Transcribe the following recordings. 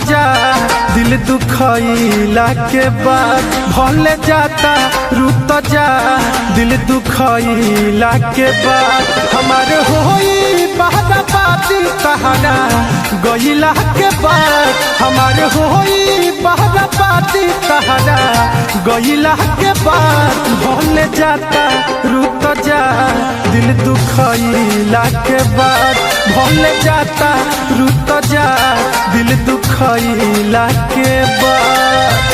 जा दिल दुखैला के बाद भले जाता रुत जा दिल दुखैला के बाद हमारे होई बहराबादी तहरा गईला के बाद हमारे होई बहराबादी तहरा गईला के बाद भले जाता रुत जा दिल दुखैला के बाद भले जाता रुत जा दिल दुखैला के बाद।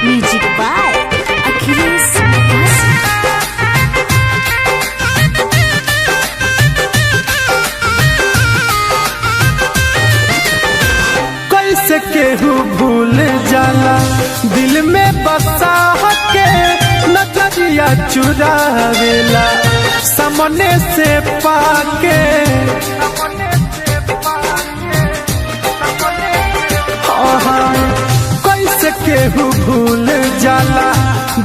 म्यूजिक बाय अखिलेश कैसे केहू भूल जाला दिल में बसा के नजरिया चुरावेला सामने से पाके कैसे केहू भूल जाला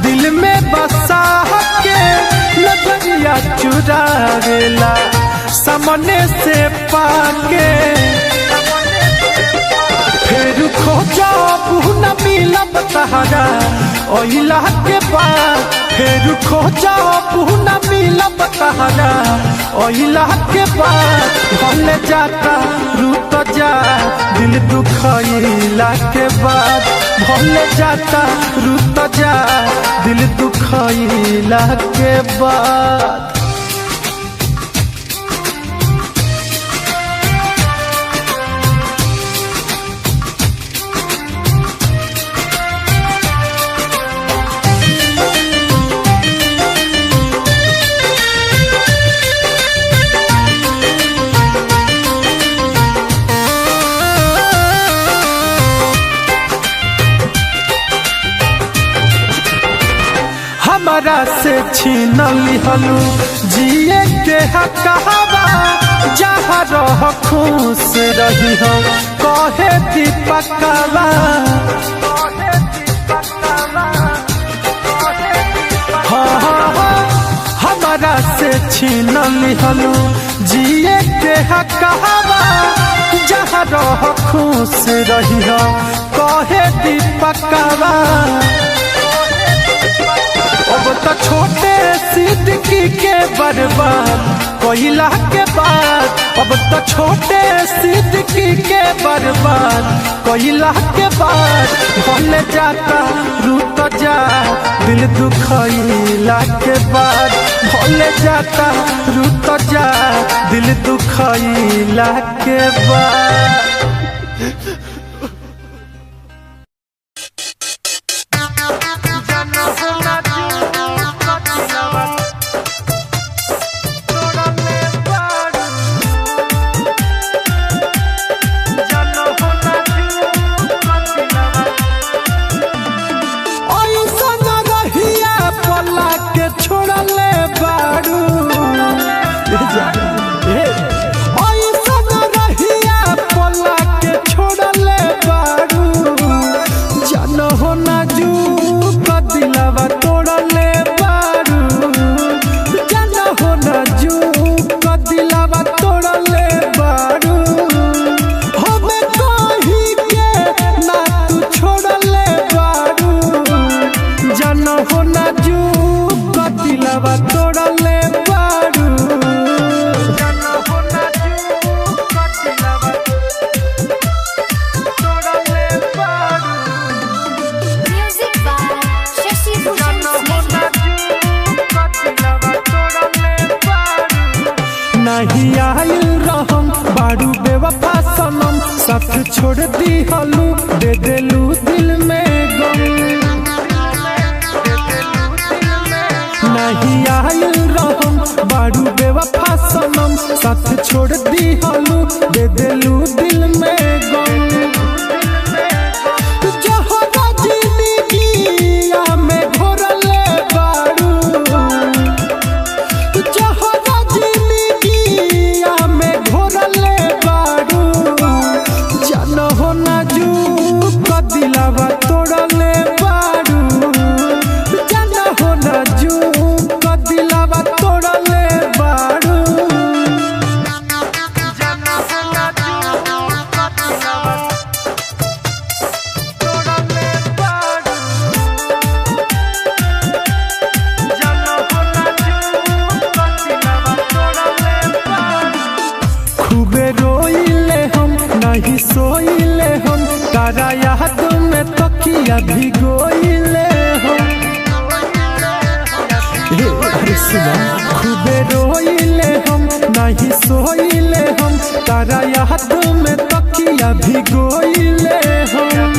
दिल में बसा के नजरिया चुरावेला सामने से पाके फिर खोजा न मिलब तहरा ओइला के बाद फिर खोजा न मिलब तहरा ओइला के बाद भले जाता रुत जा दिल दुखैला के बाद भले जाता रुत जा दिल दुखैला के बाद। हमारा से छीन लिहलू जिए के हकवा जहाँ रह खुश रही हो कहे दीपकवा हमारा से छीन लिहलू जिए के हकवा जहाँ रह खुश रही हो कहे दीपकवा। अब तो छोटे सिद्दीकी के बर्बाद कोयला के बाद अब तो छोटे सिद्दीकी के बर्बाद कोयला के बाद भले जाता रुत जा दिल दुखैला के बाद भले जाता रुत जा दिल दुखैला के बाद। साथ छोड़ दी हलू दे देलू दिल में गम नहीं आयल रहम बारू बेवफा सनम साथ छोड़ दी हलू दे देलू दिल में गम याद में तकिया भिगोइले हम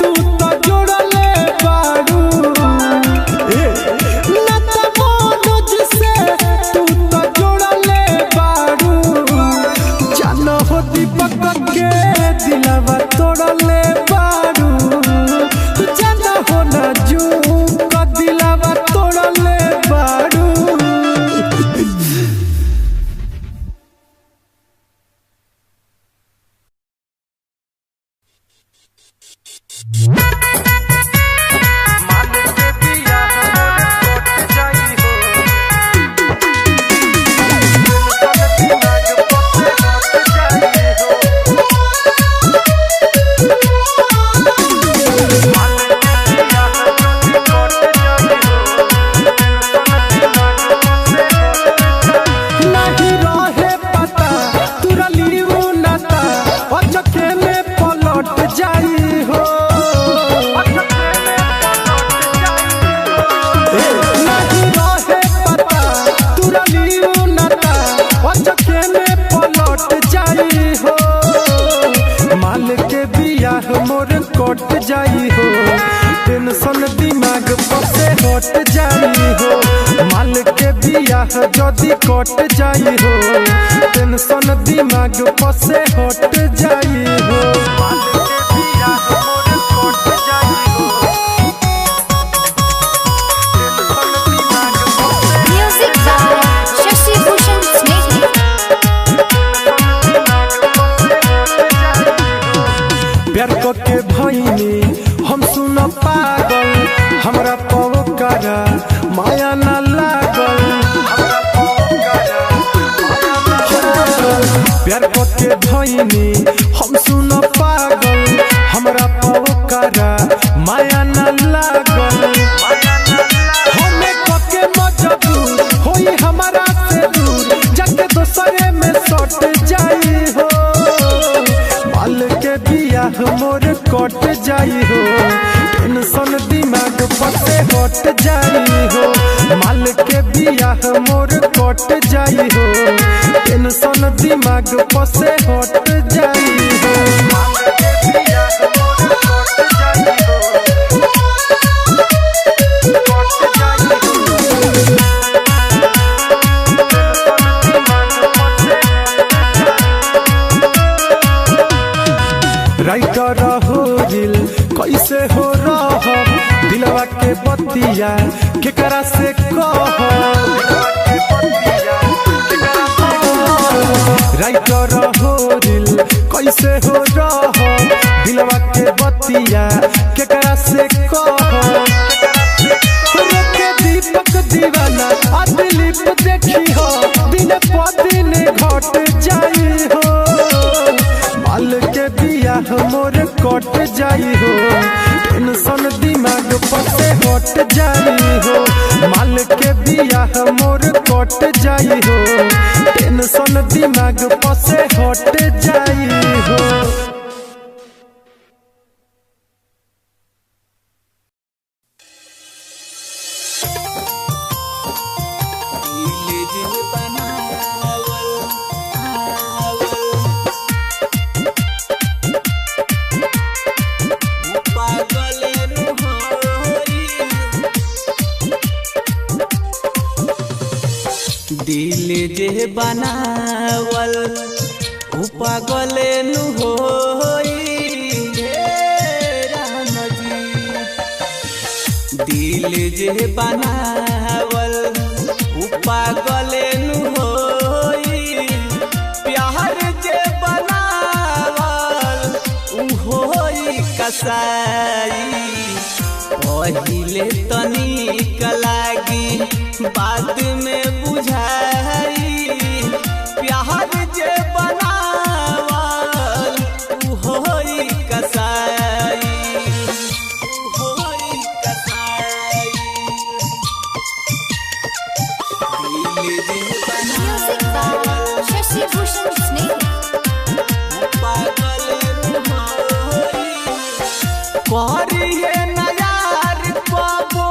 तू तो जोड़ले बारू से तू तो जोड़ले बारू जानो हो दीपक के दिलवा तोड़ले बारू जानो हो नजू का दिलवा तोड़ले बारू। कट जाई हो टेंशन दिमाग पर से हट जाई हो माल के बियाह जदी कट जाई हो टेंशन दिमाग पर से हट जाई हो माल के बियाह मोर कट जाई हो टेंशन दिमाग पर से म्यूजिक बाय शशि भूषण स्नेही। प्यार के भईनी हम सुन पागल हमरा पवकरा माया न लागल प्यार के भईनी हम सुन पागल हमरा पवकरा माया न लागल हमें कके मजबूर होई हमारा से दूर जाके दोसरे में सट जाई हो माल के बियाह मोर कट जाई हो टेंशन दिमाग पर से हट जाई हो माल के बियाह मोर कट जाई हो टेंशन दिमाग पर से हट जाई हो माल के बियाह मोर कट जाई हो कट जाई हो राइटर हो दिल कैसे हो रह दिलवा के बतिया केकरा से कह राइटर हो दिल कैसे हो रह दिलवा के बतिया केकरा से कह दीपक दीवाना आ दिलीप देखी हो दिन प दिन घट जाई हो माल के बियाह मोर कट जाई हो टेंशन दिमाग पर से हट जाई हो माल के बियाह मोर कट जाई हो टेंशन दिमाग पर से हट जाई हो। दिल जे बनावल उ पागल नु होई राम जी दिल जे बनावल उ पागल नु होई प्यार जे बनावल उ होई कसाई पहिले तनिक लागी बाद में बुझाई प्यार जे बनावल उ होई कसाई उ होई कसाई दिल जे म्यूजिक बाय शशि भूषण स्नेही। पागल होई करिए नजार पाबो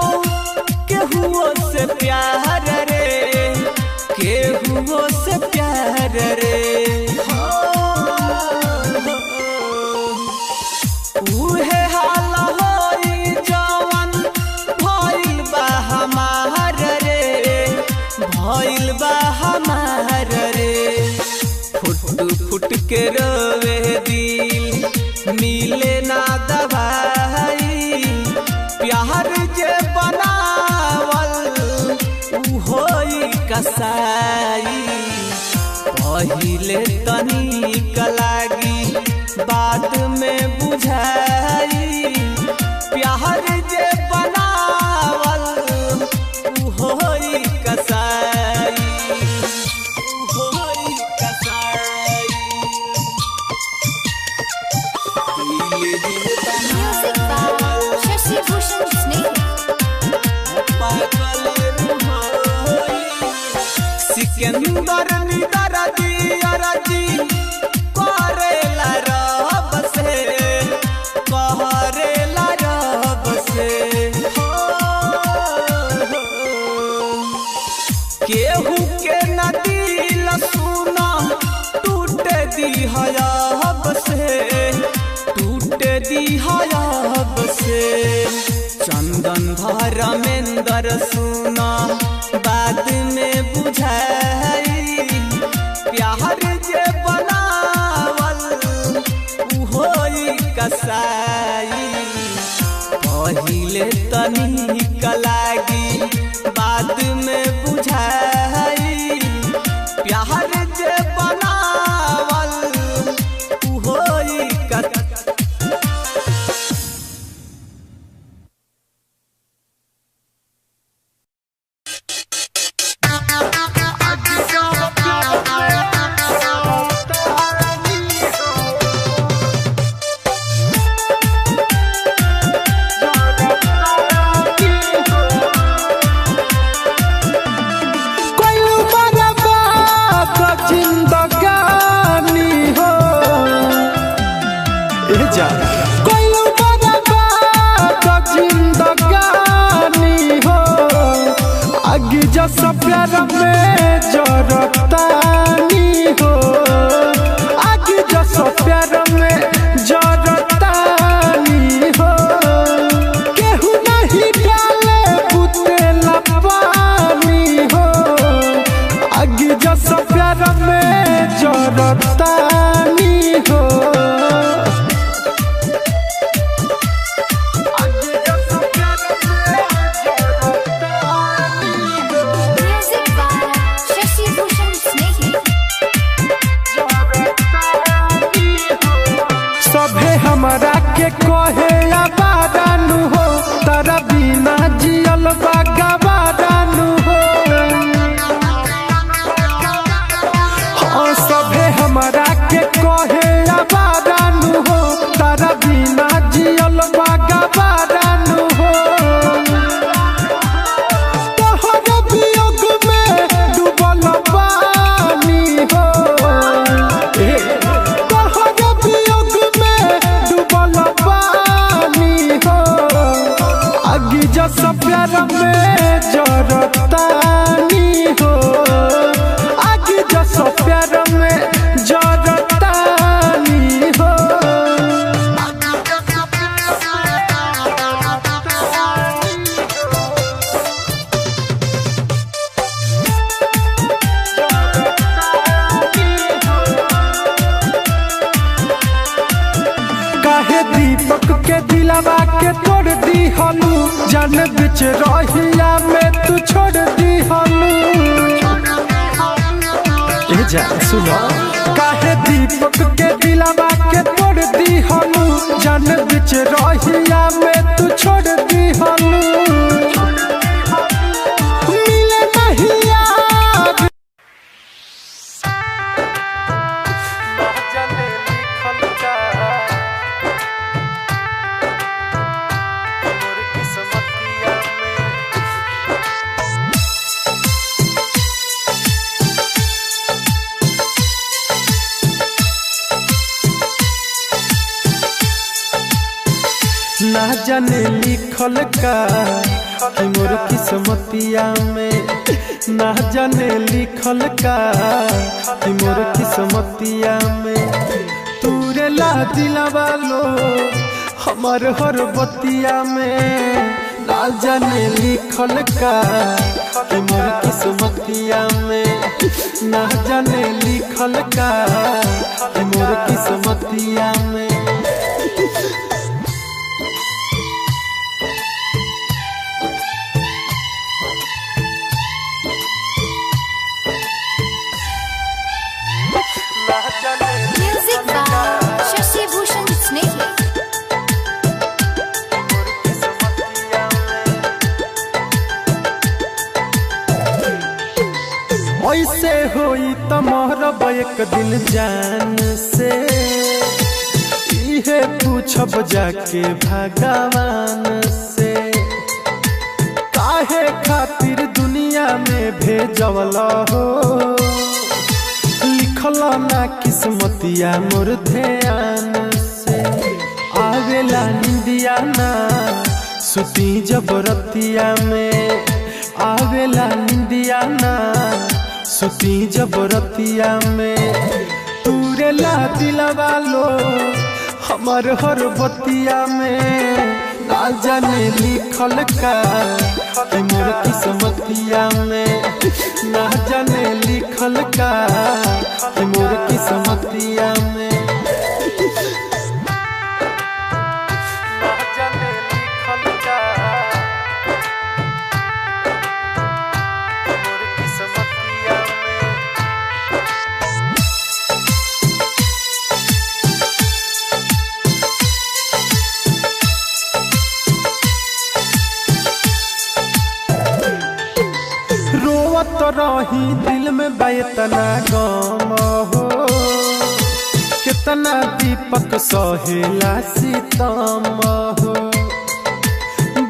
केहू से प्यार रे केहू हमार रे उहे हाल होई जवन भइल बा हमार रे भइल बा हमार रे फुट के रोवे दिल मिले ना दवाई प्यार जे बनावल उ होई कसाई पहिले तनिक लागी बाद में बुझाई प्यार जे बनावल उ होई कसाई उ होई कसाई Music by Shashi Bhushan Sneh. Sikandar निदर दियर जी करेला रब से करेला रब से केहू के न दिल सुना टूट दी हयाब से टूट दी हयाब से चंदन धर्मेंद्र सुना बाद में बुझाई प्यार जे बनावल उ होई कसाई पहिले तनिक लागी बाद में बुझाई प्यार जे बनावल उ होई कसाई सब प्यार में जरतानी हो आगे जो सब प्यार में जरतानी हो केहू नहीं डाले बुतेला पानी हो आगे जो सब प्यार में जरतानी हो हमरा के कहे आबादानु हो तारा बिना जियल बागाबादानु हो हाँ सभे हमरा के कहे आबादानु हो तारा बिना जियल बागाबादानु हो तोहर वियोग में डूबल पानी हो सब प्यार में जरतानी हो आगे जो सब प्यार में जरतानी हो काहे दीपक के दिलवा के तोड़ दी हलू जान बिच रहिया में तू छोड़ दी हलू ए जा सुनो काहे दीपक के दिलवा के तोड़ दी हलू जान बिच रहिया में तू छोड़ दी हलू मिले नहीं यार ना जाने लिखल का कि मोर किस्मतिया में ना जाने लिखल का कि मोर किस्मतिया में तूरे ला दिलवा लो हमार हर बतिया में ना जाने लिखल का कि मोर किस्मतिया में ना जाने लिखल का कि मोर किस्मतिया में Music by Shashi Bhushan Snake. ऐसे होई तमहरब एक दिन जान से इहे पूछब जाके भगवान से काहे खातिर दुनिया में भेजवला हो लिखल ना किस्मतिया मोर ध्यान से आवेला निंदिया ना सुती जबरतिया में आवेला निंदिया ना सुती जबरतिया में तूरे ला दिलवा लो हमार हर बतिया में ना जाने लिखल का कि मोर किस्मतिया में ना जाने लिखल का कि मोर किस्मतिया में ना जाने लिखल का मोर किस्मतिया में रोवत रही दिल में बेतना गम हो कितना दीपक सहेला सितम हो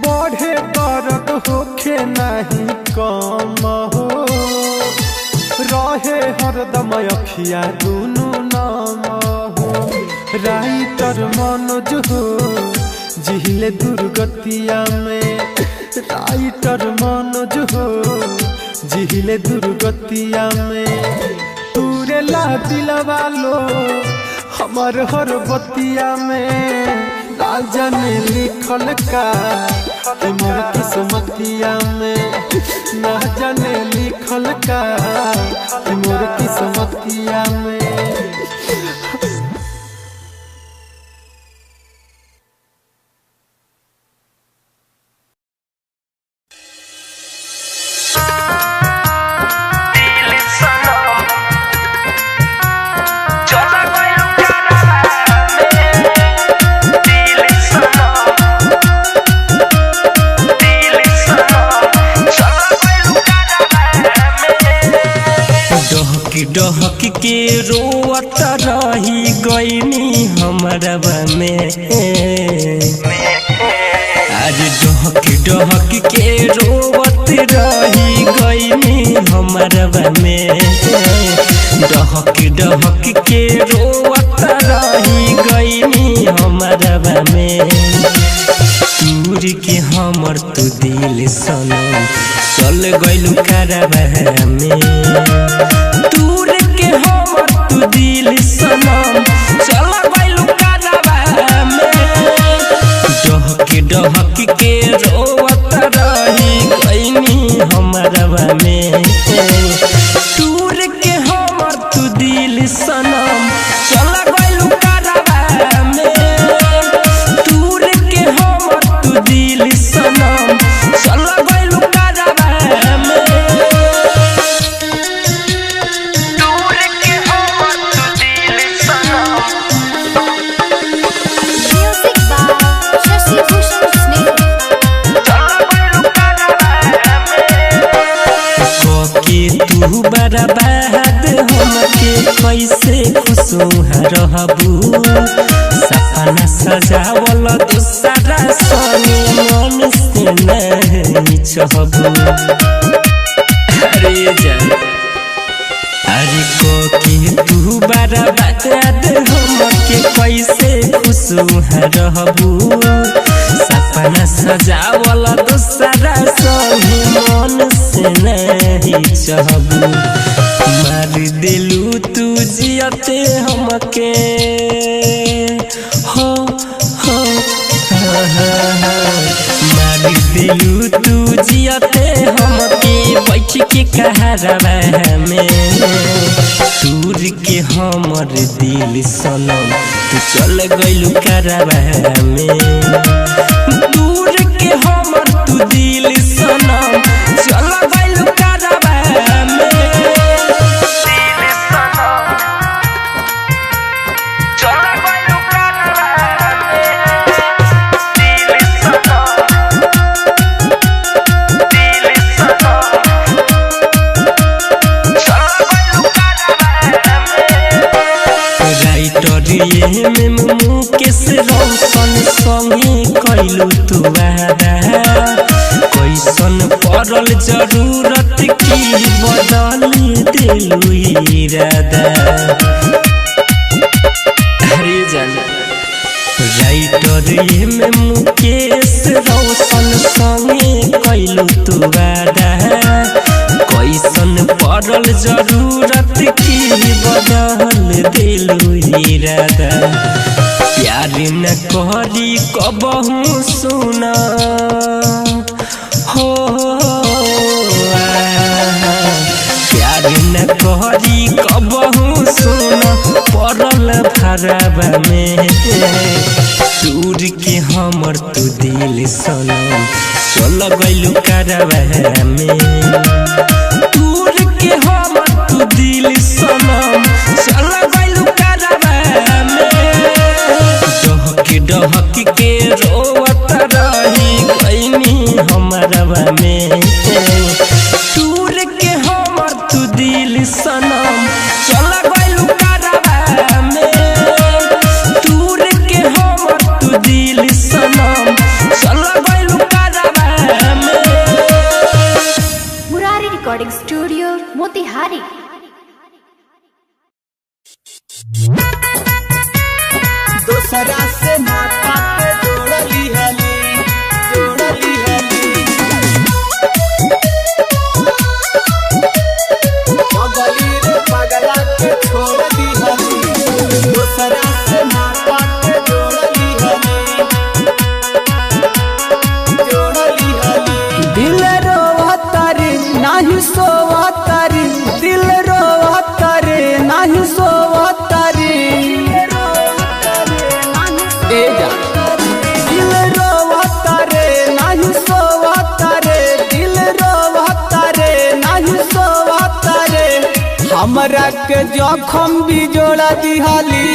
बढ़े दर्द होखे नहीं कम हो रहे हरदम अखिया दुनू नाम हो राइटर मनोज हो जिहिले दुर्गतिया में राइटर मनोज हो जिहिले दुर्गतिया में तूरे ला दिलवा लो हमार हर बतिया में ना जाने लिखल का कि मोर किस्मतिया में ना जाने लिखल का कि मोर किस्मतिया में डहक के रोवत रही गईनी हमरबा में आज डहक के रोवत रही गईनी हमरबा में डहक के रोवत रही गईनी हमरबा में दूर के हमर तू दिल सनम चल गइलू करबा में दूर के हमर तू दिल सनम चल गइलू करबा में डहक के रोवत रही गईनी हमरबा में दूर के हमर तू दिल सनम चल गइलू करबा में दूर के हमर तू दिल सनम चल गइलू करबा में Music by Shashi Bhushan Snake. के तू बर्बाद हमके कैसे खुशोहा रहबू सपना सजावल दूसरा सने मन से नहीं चाहबू अरे जान अरे के तू बर्बाद हमके कैसे खुशोहा रहबू सपना सजावल दूसरा सने मन से से नहीं चाहबू मार दिलू तू जियते हमके हो मार दिलू तू जियते हमके बैठ के कहरवा में दूर के हमर दिल सनम तू चल गइलू करवा में दूर के हमर तू दिल सनम चल गइलू करवा में राइटरिए में मुकेश रोशन संगे कइलू तू वादा कैसन पड़ल जरूरत की बदल दिलू इरादा अरे जाना राइटरिए में मुकेश रोशन संगे कइलू तू वादा कैसन पड़ल जरूरत की बदल दिलू इरादा प्यार न करी कबहू सुना हो प्यार न करी कबहू सुना पड़ल भरवा में दूर के हमर तू दिल सनम चल गइलू करवा में दूर के हमर तू दिल सनम चल गइलू करवा में डहक के रोवत रही गइनी हमरवा में दूर के हमर तू दिल सनम चल गइलू करवा में दूर के हमर तू दिल सनम चल गइलू करवा में Murari Recording Studio, Motihari. दोसरा से नाता पे जोड़ली हली पगली रे पगला के छोड़ दी हली दोसरा से नाता पे जोड़ली हली दिल रोवतारी नाही सोवतारी दिल रोवतारी नाही सोवतारी दिल रोवतारे नाही सोवतारे दिल रोवतारे नाही सोवतारे हमरा के जखम भी जोड़ा दिहली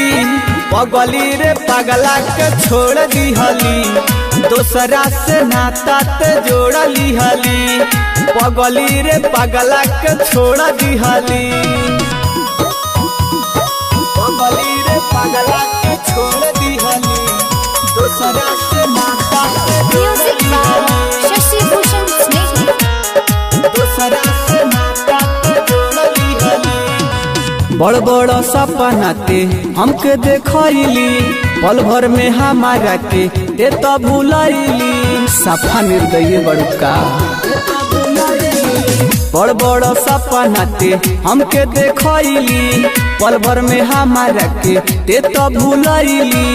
पगली रे पगला के छोड़ दिहली दोसरा से नाता ते जोड़ लिहली पगली रे पगला के छोड़ दिहली पगली रे पगला के छोड़ दिहली दोसरा से नाता Music by Shashi Bhushan Snake. दोसरा से नाता जोड़ लिहली बड़ बड़ सपना ते हमके देखैली पल भर में हमारा के ते तो भूलैली सफा निर्दयी बड़का बड़ बड़ सपना ते हमके देखैली पल भर में हमारा के ते तो भूलैली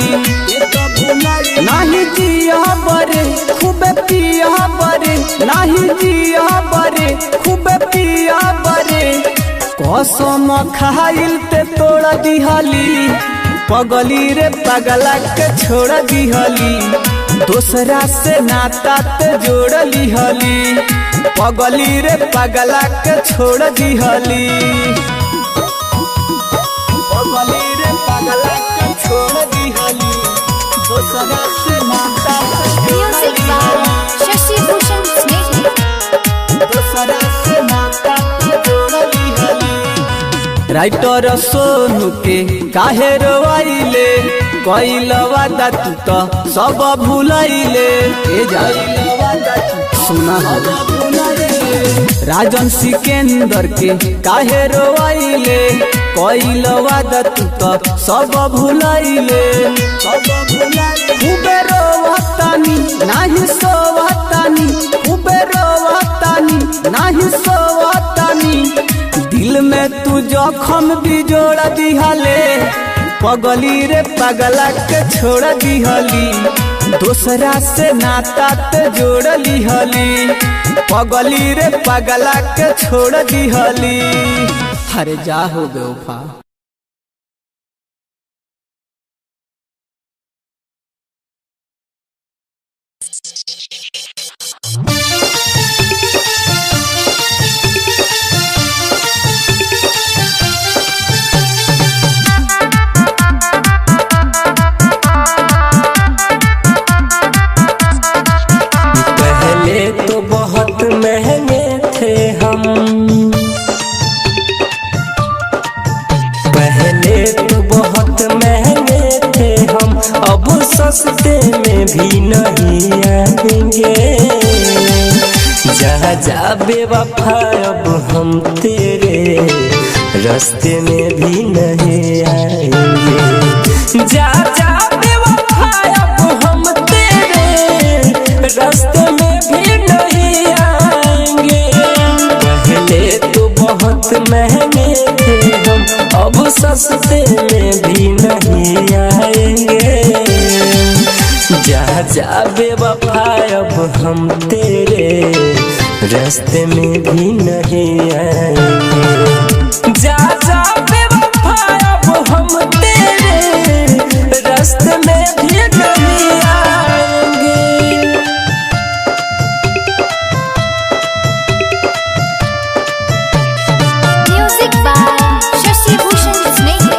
नाही जिया बरे खूबे पिया बरे नाही जिया बरे खूबे पिया बरे कसम खाइल ते तोड़ दिहली पगली रे पगला के छोड़ दिहली दोसरा से नाता ते जोड़ लिहली पगली रे पगला के छोड़ दिहली पगली रे पगला के छोड़ दिहली दोसरा से नाता Music by Shashi Bhushan Snake. दोसरा से नाता जोड़ लिहली राइटर सोनू के काहे रोवाइले कइल वादा तू तो सब भूलैले ए जाइल वादा तू सुना राजन सिकंदर के काहे रोवाइले कइल वादा तू तो सब भूलैले खूबे रोवतानी नाही सोवतानी खूबे रोवतानी नाही दिल में तू जखम भी जोड़ दिहले पगली रे पगला के छोड़ दिहली दूसरा से नाता ते जोड़ लिहली पगली रे पगला के छोड़ दिहली। अरे जा हो बेवफा। पहले तो बहुत महंगे थे हम, पहले तो बहुत महंगे थे हम, अब सस्ते में भी नहीं आएंगे। जा जा बेवफा अब हम तेरे रास्ते में भी नहीं आएंगे। जा जा बेवफा अब हम तेरे रास्ते में भी नहीं आएंगे। पहले तो बहुत महंगे थे हम, अब सस्ते में भी नहीं आएंगे। जा जा बेवफा अब हम तेरे रास्ते में भी नहीं आएंगे। जा जा बेवफा अब हम तेरे रास्ते में भी नहीं आएंगे। Music by Shashi Bhushan Snake.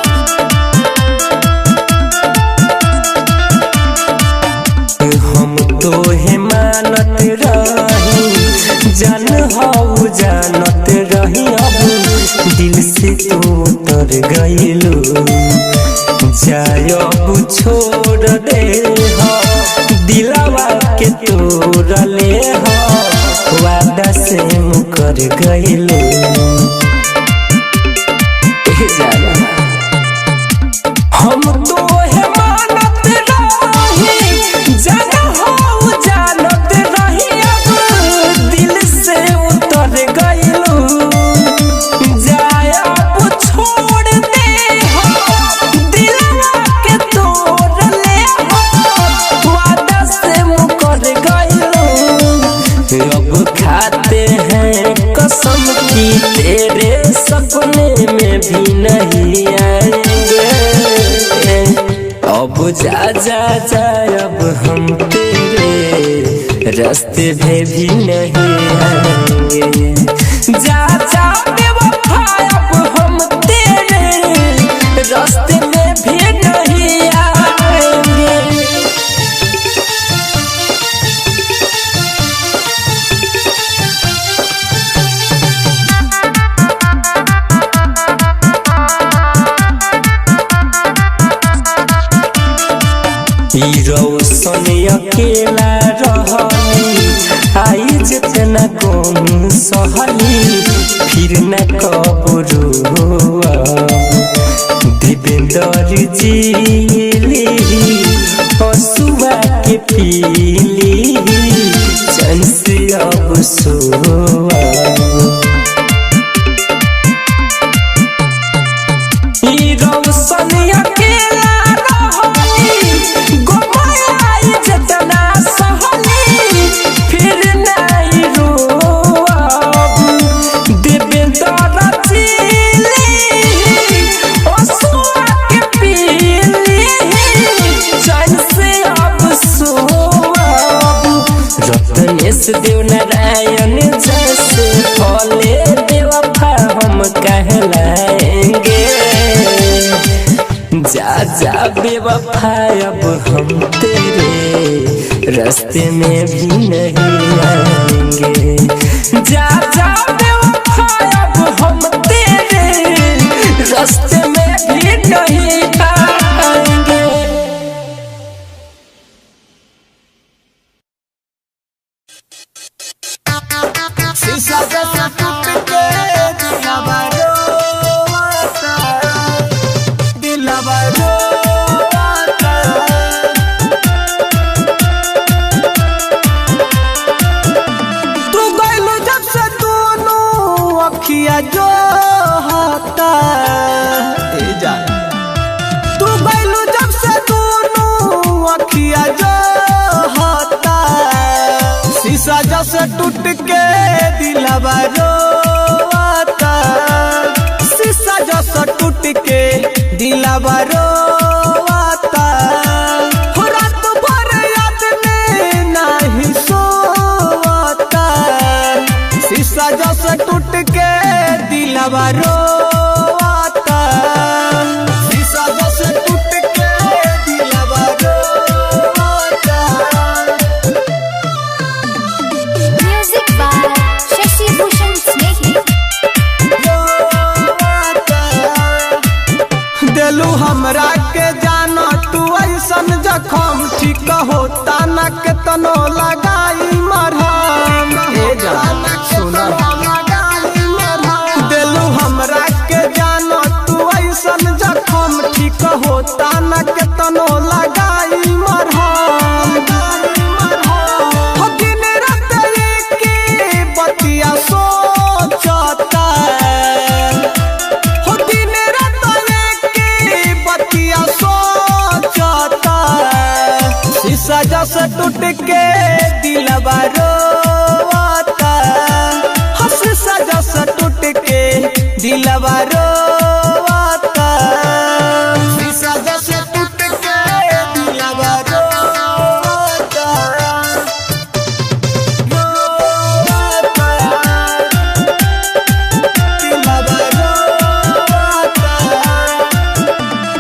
हम तो है मानत रही जान हो जानत रही, अब दिल से तो उतर गइलू। जाय अब छोड़ दे हो दिलवा के तोड़ ले हो, वादा से मुकर गइलू। हम तो है मानत रही जान हो जानत रही, अब दिल से उतर गइलू। जाय अब छोड़ दे हो दिलवा के तोड़ ले हो, वादा से मुकर गइलू। अब खाते हैं कसम की तेरे सपने में भी नहीं आएंगे। अब जा जा जा अब हम तेरे रास्ते में भी नहीं आएंगे। जा जा बेवफा अब हम तेरे रास्ते में भी नहीं आएंगे। रोशन अकेला रहली आई जितना कम सहली, फिर न कबरू देवेंद्र जी हसुआ के पीली चैन से अब सोआ। रोशन अकेला देव नारायण जैसे फले बेवफा हम कहलाएंगे। जा जा बेवफा अब हम तेरे रास्ते में भी नहीं आएंगे। जा जा बेवफा अब हम तेरे रास्ते में भी नहीं आएंगे। शीशा जैसा टूट के दिलवा रोता, दिलवा रोता। तू गइलू जब से दोनों बतिया जो होता शीशा जैसे टूट के दिलवा रोता शीशा जैसे टूट के दिलवा रोता रात भर याद में नहीं सोता शीशा जैसे टूट के दिलवा रोता शीशा जैसे टूट के दिलवा रोता। Music by Shashi Bhushan Snake. दिलू हमरा के जाना तू ऐसन जखम ठीक होता न के तनो लगाई मरहम सुना दिलू हमरा के जाना तू ऐसन जखम ठीक होता न के तनो लगाई मरहम दिन रात के बतिया सोचता दिन रात के बतिया सोचता शीशा जैसे टूट के दिलवा रोता शीशा जैसे टूट के दिलवा रोता शीशा जैसे टूट के दिलवा रोता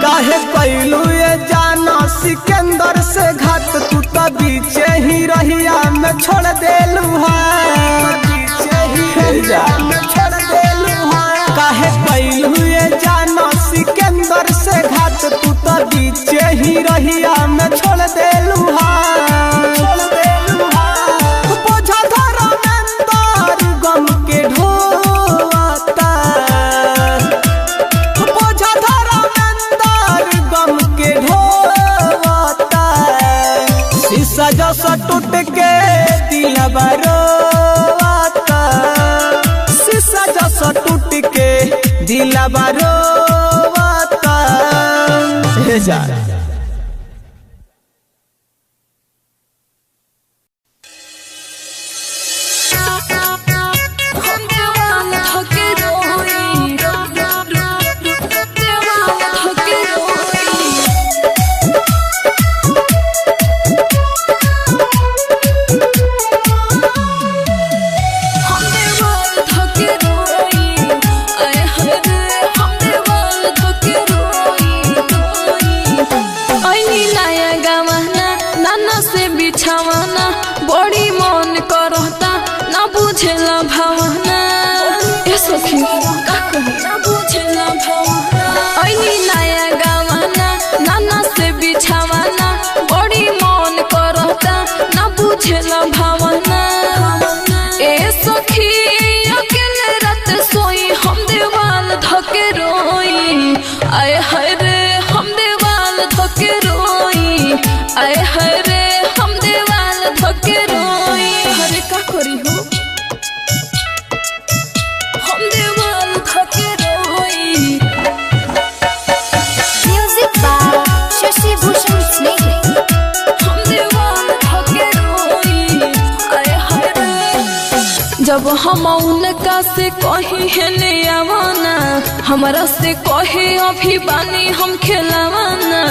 काहे कैलू ये जाना सिकंदर से घाट तू तो बीचे ही रहिया में छोड़ देलू काहे कैलू ये जाना सिकंदर से घाट तू तो बीचे ही रहिया में छोड़ देलू बोझा धरा अंदर गम के ढोता बोझा धरा अंदर गम के ढोता शीशा जैसा टूट के दिलवा रोता शीशा जैसा टूट के दिलवा रोता जा बड़ी मन करता ना बुझेला भावना ए सखी का कहे ना बुझेला भावना ऐनी नया गावना नाना से बिछावना बड़ी मन करता ना बुझेला भावना ए सखी अकेले रात सोई हम देवाल धके रोई आए हाय रे हम देवाल धके रोई आए हाय रे हम देवाल धके रोई हरे का करी हो हम देवाल धके रोई। Music by Shashi Bhushan Snake. हम देवाल धके रोई आए हाय रे जब हम उनका से कही है ले आवाना हमारा से कहे अभी बानी हम खिलावाना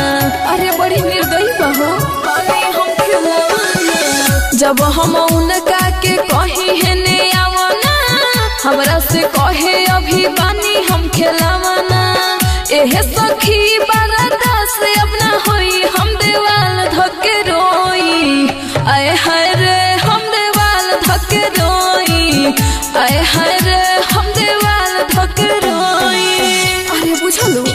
अरे बड़ी निर्दयी बहो बानी हम खिलावाना जब हम उनका के कही है ले आवाना हमारा से कहे अभी बानी हम खिलावाना एहे सखी बरदा से अपना होई हम देवाल धके रोई आए हाय रे हम देवाल धके रोई आए हाय रे हम देवाल धके रोई अरे बुझलू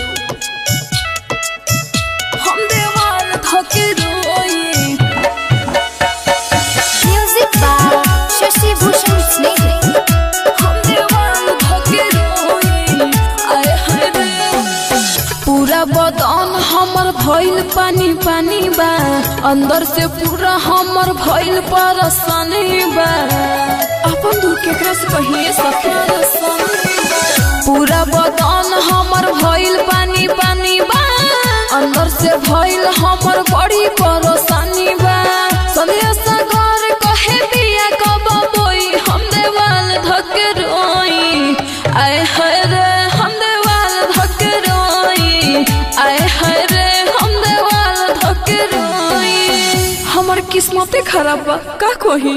हम देवाल धके रोई। Music by Shashi Bhushan Snake. हम देवाल धके रोई आए हाय रे पूरा बदन हमर भइल पानी पानी बा अंदर से पूरा हमर भइल परेशानी बा अपन दुख केकरा से कहिए सखी पूरा बदन हमर भइल पानी पानी बा अंदर से भइल हमर बड़ी परेशानी किस्मते खराब बा का कही।